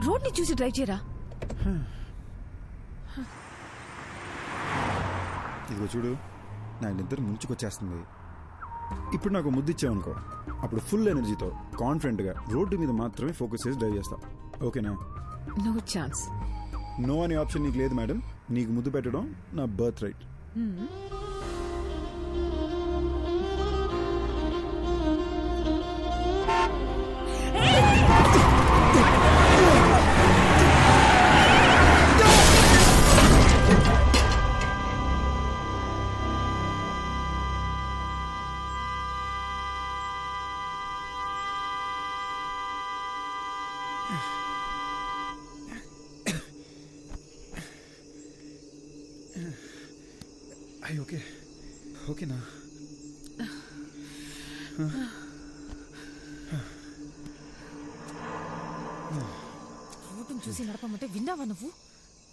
Road ని చూసి drive చేయరా. ఇదిగో చూడు, నా నిద్ర ముంచుకొచ్చేస్తుంది. ఇప్పుడు నాకు ముద్దు ఇచ్చావనుకో, అప్పుడు ఫుల్ ఎనర్జీతో కాన్ఫిడెంట్గా రోడ్డు మీద మాత్రమే ఫోకస్ చేసి డ్రైవ్ చేస్తా. ఓకేనా? No chance. నో అనే ఆప్షన్ నీకు లేదు మేడం. నీకు ముద్దు పెట్టడం నా బర్త్ రైట్. ఓకే ఓకేనా? రోడ్డును చూసి నడపమంటే విన్నావా నువ్వు?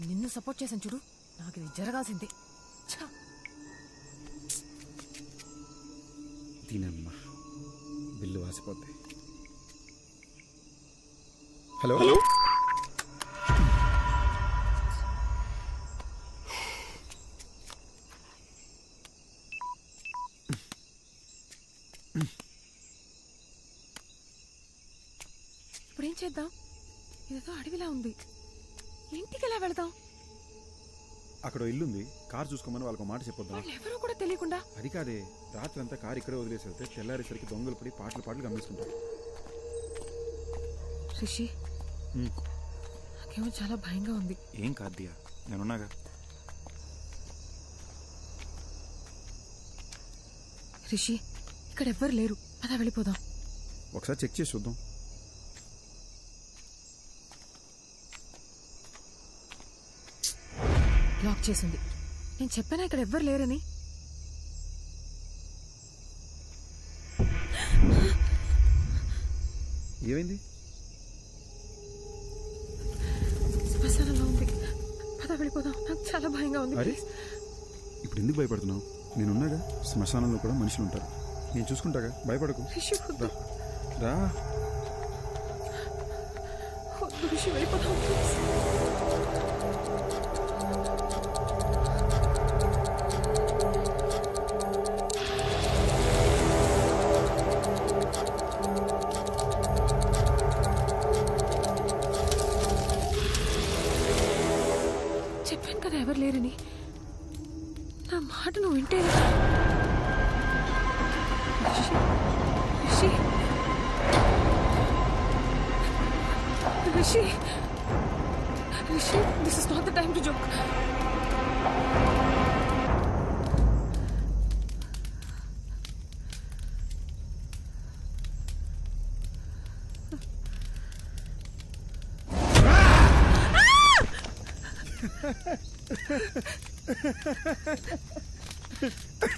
నిన్ను సపోర్ట్ చేశాను చూడు, నాకు ఇది జరగాల్సిందే. దీనమ్మా బిల్లు వాసిపోద్ది. హలో, ఇప్పుడేం చేద్దాం? ఇదేదో అడవిలా ఉంది, ఇంటికి ఎలా వెళదాం? అక్కడ ఇల్లుంది, కారు చూసుకోమని వాళ్ళకు మాట చెప్పొద్దాం. ఎవరో కూడా తెలియకుండా. అది కాదే, రాత్రి అంతా కారు ఇక్కడే వదిలేసి వెళ్తే తెల్లారేసరికి దొంగలు పడి పాటలు గమనిస్తుంటారు. రిషి, నాకేమో చాలా భయంగా ఉంది. ఏం కాద్దియా, నేనున్నాగా. రిషి, ఇక్కడ ఎవ్వరు లేరు, పద వెళ్ళిపోదాం. ఒకసారి చెక్ చేసి చూద్దాం. లాక్ చేసింది. నేను చెప్పానా ఇక్కడ ఎవ్వరు లేరని? ఏమైంది? శ్మశానంలో ఉంది, పద వెళ్ళిపోదాం. నాకు చాలా భయంగా ఉంది. అరే, ఇప్పుడు ఎందుకు భయపడుతున్నావు? నేనున్నాగా. శ్మశానంలో కూడా మనుషులు ఉంటారు, నేను చూసుకుంటాగా, భయపడకు. రా. రిషి, వెళ్ళిపోదాం. చెప్పాను కదా ఎవరు లేరని. నా మాట నువ్వు వింటే. Rishi, Rishi, Rishi, this is not the time to joke.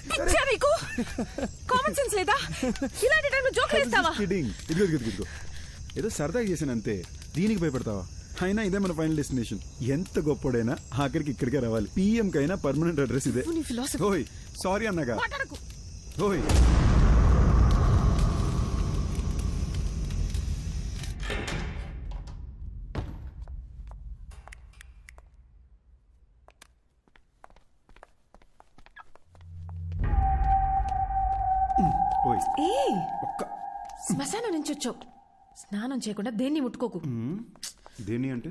పిచ్చా నీకు? కామన్ సెన్స్ లేదా? ఇలాంటి టైంలో జోక్ వేస్తావా? ఇదిగో ఏదో సరదాగా చేశాను అంతే, దీనికి భయపడతావా? అయినా ఇదే మన ఫైనల్ డెస్టినేషన్. ఎంత గొప్పడైనా ఆఖరికి ఇక్కడికే రావాలి. పిఎం కైనా పర్మనెంట్ అడ్రస్ ఇదే. ఓయ్ సారీ అన్నగా. ఓయ్ శ్మశానం నుంచి వచ్చావు, స్నానం చేయకుండా దేన్ని ముట్టుకోకు. దేన్ని అంటే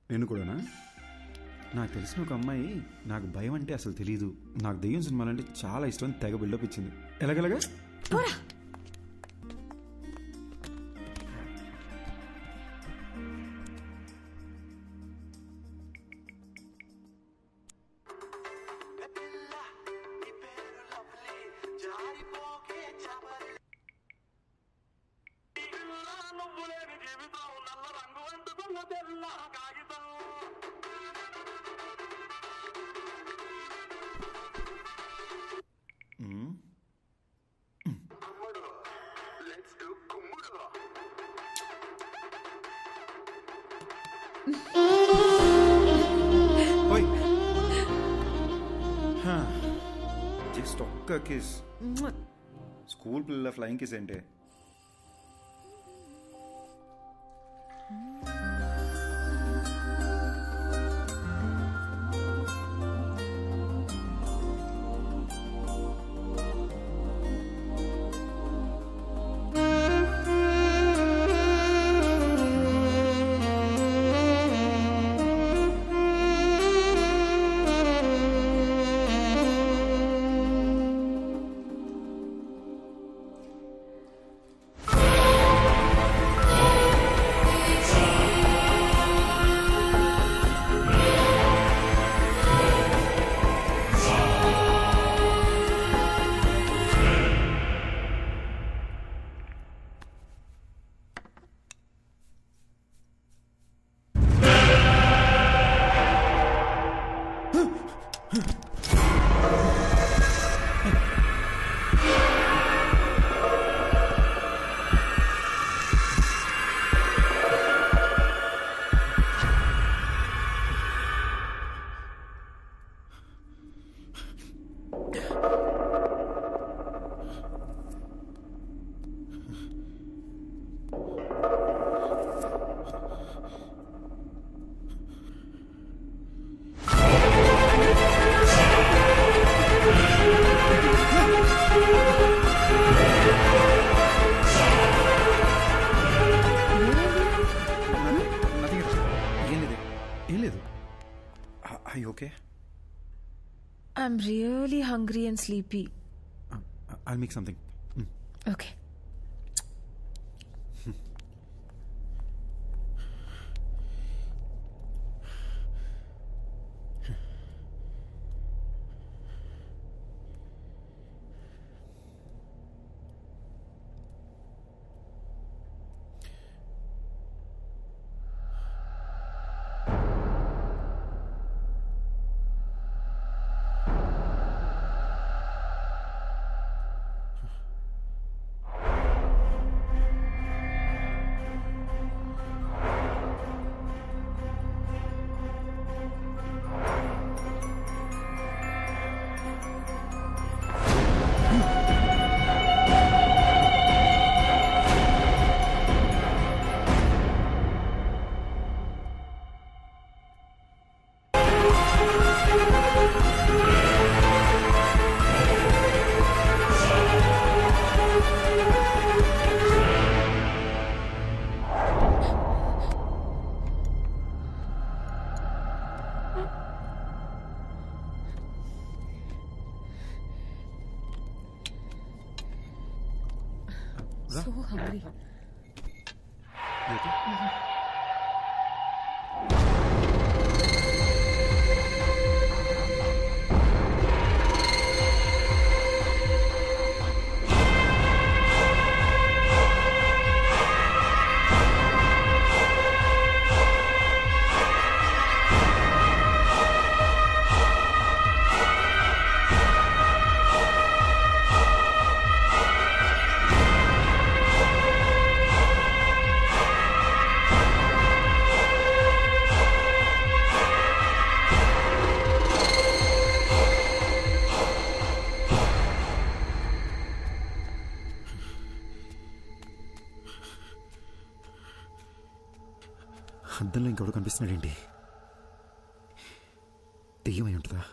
నేను కూడానా? నాకు తెలిసిన ఒక అమ్మాయి నాకు భయం అంటే అసలు తెలీదు, నాకు దెయ్యం సినిమాలంటే చాలా ఇష్టం, తెగ బిల్డప్ ఇచ్చింది. ఎలాగెలాగా? జస్ట్ ఒక్క కిస్. స్కూల్ పిల్లల ఫ్లయింగ్ కిస్ అంటే I'm really hungry and sleepy. I'll make something. Okay. So hungry. అద్దంలో ఇంకెవడు కనిపిస్తున్నాడేంటి? దెయ్యమై ఉంటుందా?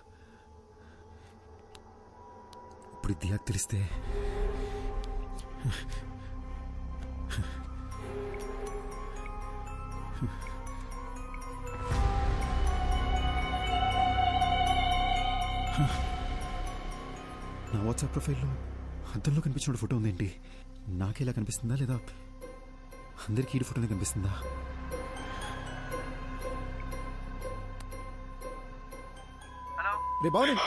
ఇప్పుడు దియాకు తెలిస్తే నా వాట్సాప్ ప్రొఫైల్లో అద్దంలో కనిపించిన ఫోటో ఉందేంటి? నాకేలా కనిపిస్తుందా లేదా అందరికీ ఈ ఫోటోనే కనిపిస్తుందా? రే బాగుంది.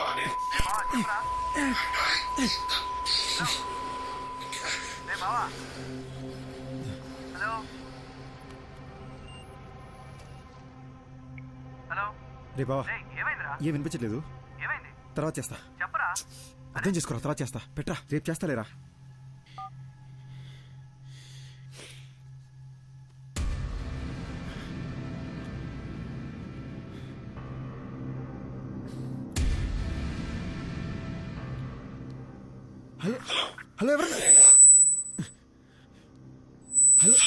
రే బావా, ఏం వినిపించట్లేదు. తర్వాత చేస్తా. అర్థం చేసుకోరా, తర్వాత చేస్తా. పెట్రా, రేపు చేస్తా లేరా. హలో హలో, ఎవరు? హలో,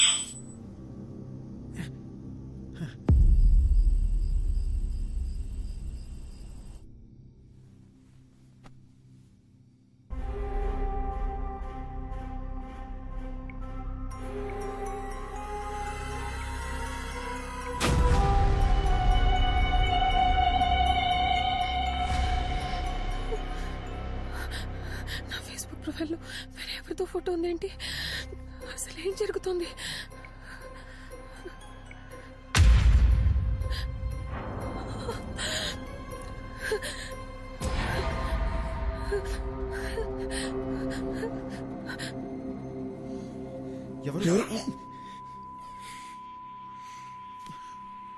ప్రొఫైల్లో వేరే ఎవరితో ఫోటో ఉందేంటి? అసలు ఏం జరుగుతుంది? ఎవరు?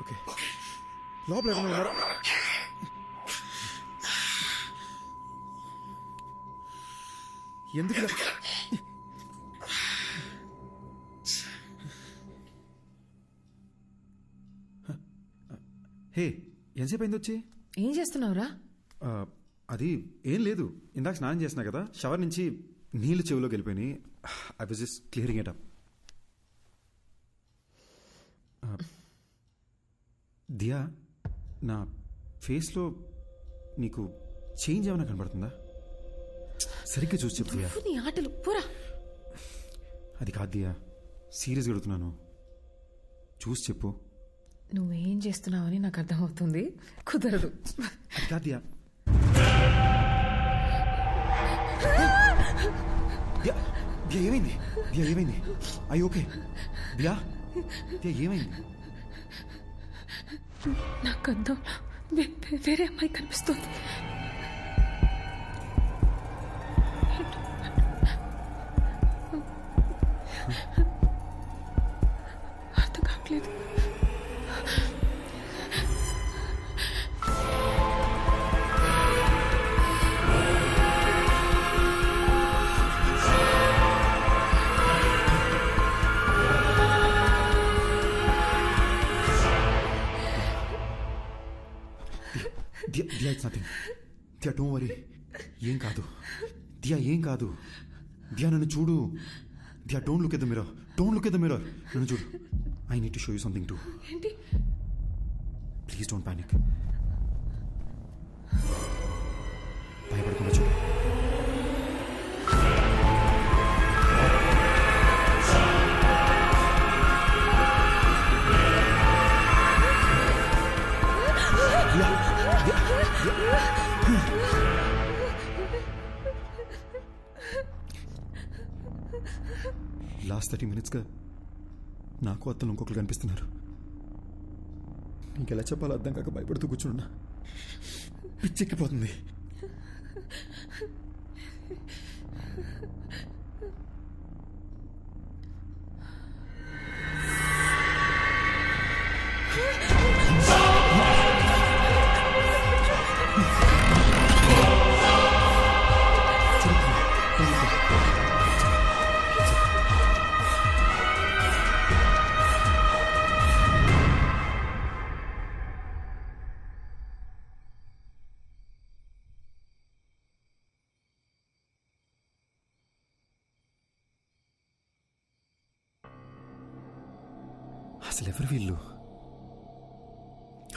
ఓకే, లోపల ఎవరైనా ఉన్నారా? ఎందుకు? హే, ఎంతసేపు అయింది వచ్చి? ఏం చేస్తున్నావురా? అది ఏం లేదు, ఇందాక స్నానం చేసినా కదా, షవర్ నుంచి నీళ్లు చెవిలోకి వెళ్ళిపోయినాయి. I was just clearing it up. Diya, నా ఫేస్లో నీకు చేంజ్ ఏమైనా కనబడుతుందా? సరిగ్గా చూసి చెప్పు దియా. నీ ఆటలు పోరా. అది కాదు దియా, సీరియస్గా అడుగుతున్నాను, చూసి చెప్పు. నువ్వేం చేస్తున్నావని నాకు అర్థమవుతుంది, కుదరదు. అది కాదు దియా. ఏమైంది దియా? ఏమైంది? అయ్యి ఓకే దియా? దియా ఏమైంది? నాకు అర్థం వేరే అమ్మాయి కనిపిస్తుంది. అర్థం కావట్లేదు. Diya it's nothing. Diya don't worry. ఏం కాదు దియా, ఏం కాదు. దియా నన్ను చూడు. Diya don't look at the mirror. Don't look at the mirror. నన్ను చూడు. I need to show you something too. ఏంటి? Please don't panic. భయపడకుండా చూడు. లాస్ట్ 30 minutesగా నాకు అత్తలు ఇంకొకరు కనిపిస్తున్నారు. నీకెలా చెప్పాలో అర్థం కాక భయపడుతూ కూర్చున్నా. పిచ్చెక్కిపోతుంది. అసలు ఎవరు వీళ్ళు?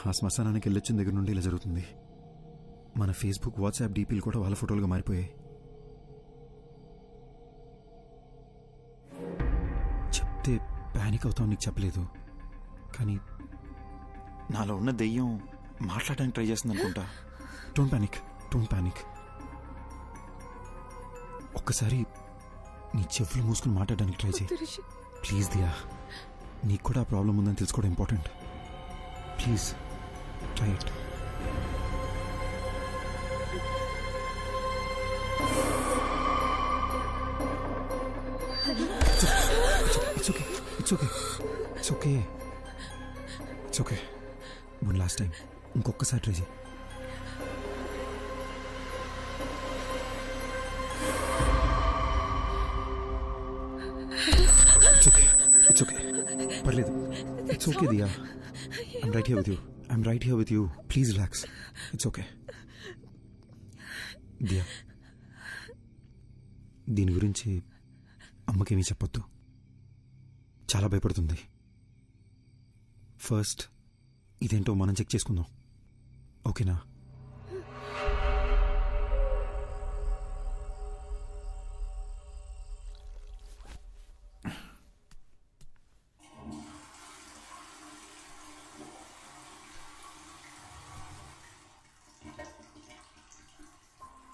ఆ శ్మశానానికి వెళ్ళొచ్చిన దగ్గర నుండి ఇలా జరుగుతుంది. మన ఫేస్బుక్, వాట్సాప్ డీపీలు కూడా వాళ్ళ ఫోటోలుగా మారిపోయాయి. చెప్తే ప్యానిక్ అవుతావు, నీకు చెప్పలేదు. కానీ నాలో ఉన్న దెయ్యం మాట్లాడడానికి ట్రై చేస్తుంది అనుకుంటా. Don't panic, don't panic. ఒక్కసారి నీ చెవులు మూసుకుని మాట్లాడడానికి ట్రై చేయి ప్లీజ్. దియా, నీకు కూడా ఆ ప్రాబ్లం ఉందని తెలుసుకోవడం important. Please try it. It's okay. It's okay. It's okay. It's okay. One last time. ఇంకొకసారి ట్రై చేయి. It's okay. It's okay. పర్లేదు. It's okay, Diya. I'm right here with you. I'm right here with you. Please relax. It's okay. Diya, దీని గురించి అమ్మకేమీ చెప్పొద్దు. చాలా భయపడుతుంది. First ఇదేంటో మనం చెక్ చేసుకుందాం. ఓకేనా?